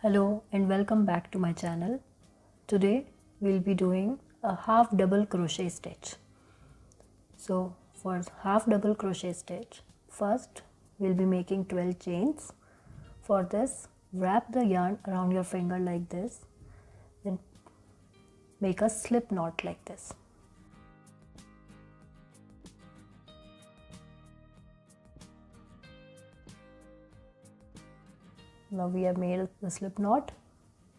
Hello and welcome back to my channel. Today we'll be doing a half double crochet stitch. So for half double crochet stitch, first we'll be making 12 chains. For this, wrap the yarn around your finger like this, then make a slip knot like this. Now we have made the slip knot.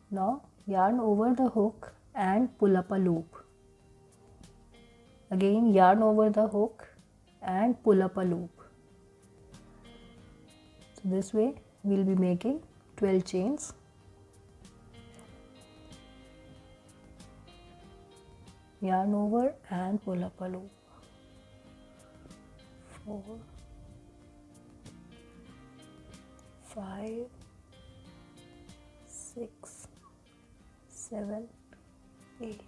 Now yarn over the hook and pull up a loop. Again yarn over the hook and pull up a loop. So this way we'll be making 12 chains. Yarn over and pull up a loop. 4, 5, 6, 7, 8,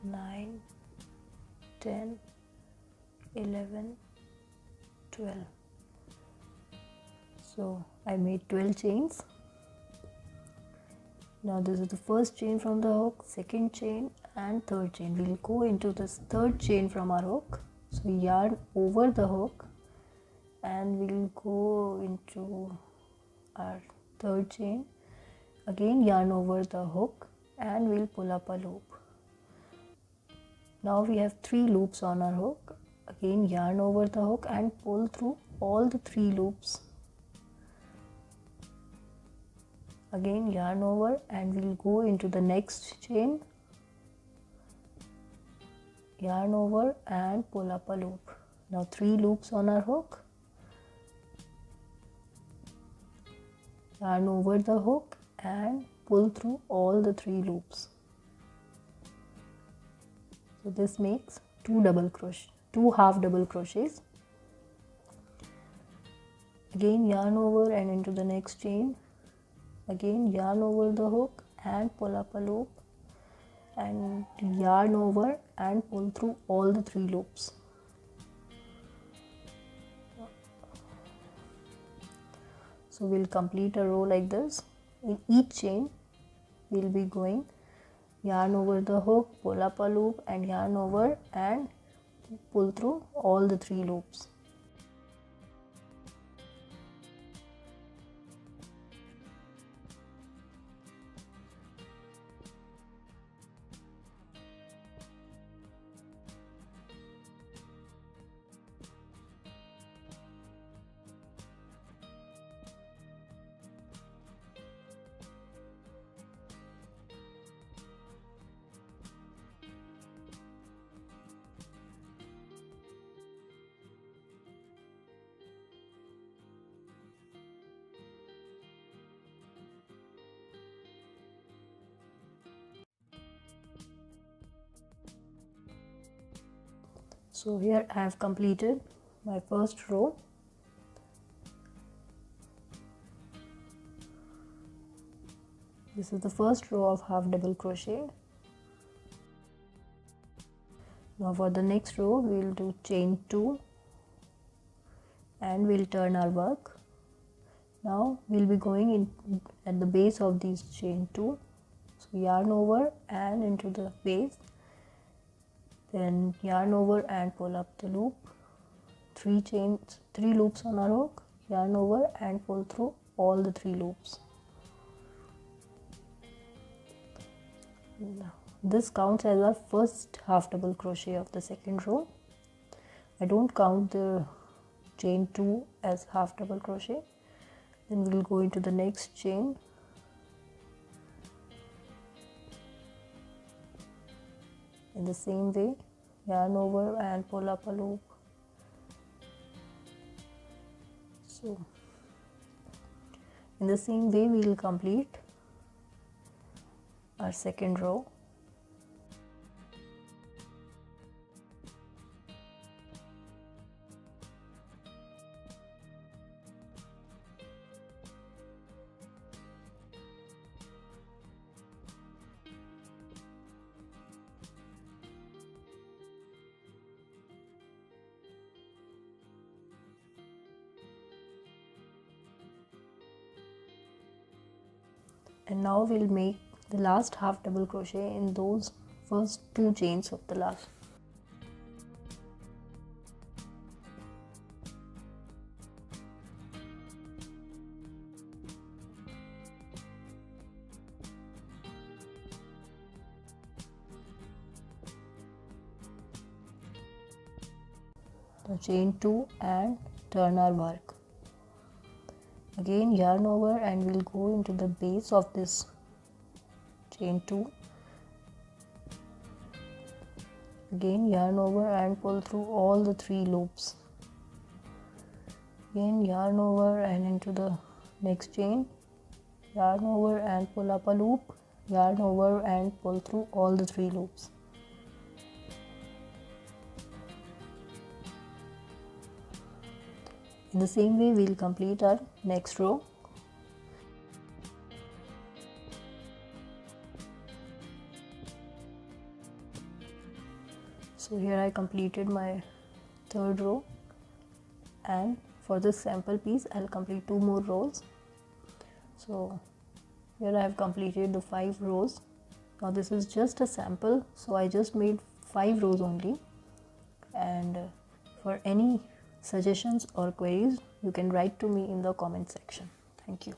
9, 10, 11, 12. So I made 12 chains. Now this is the first chain from the hook, second chain and third chain. We'll go into this third chain from our hook. So yarn over the hook and we'll go into our third chain. Again yarn over the hook and we'll pull up a loop. Now we have 3 loops on our hook. Again yarn over the hook and pull through all the 3 loops. Again yarn over and we'll go into the next chain. Yarn over and pull up a loop. Now 3 loops on our hook. Yarn over the hook and pull through all the 3 loops. So this makes 2 half double crochets. Again yarn over and into the next chain. Again yarn over the hook and pull up a loop and yarn over and pull through all the 3 loops. So we'll complete a row like this. In each chain we'll be going yarn over the hook, pull up a loop and yarn over and pull through all the 3 loops. So here I have completed my first row. This is the first row of half double crochet. Now for the next row we will do chain 2 and we'll turn our work. Now we'll be going in at the base of these chain 2. So yarn over and into the base. Then yarn over and pull up the loop. 3 loops on our hook, yarn over and pull through all the 3 loops. Now, this counts as our first half double crochet of the second row. I don't count the chain 2 as half double crochet. Then we will go into the next chain. In the same way, yarn over and pull up a loop. So in the same way we will complete our second row. And now we'll make the last half double crochet in those first 2 chains of the last. The chain 2 and turn our work. Again yarn over and we'll go into the base of this chain 2. Again yarn over and pull through all the 3 loops. Again yarn over and into the next chain, yarn over and pull up a loop, yarn over and pull through all the 3 loops. In the same way we'll complete our next row. So here I completed my 3rd row, and for this sample piece I'll complete 2 more rows. So here I have completed the 5 rows. Now this is just a sample, so I just made 5 rows only, and for any suggestions or queries you can write to me in the comment section. Thank you.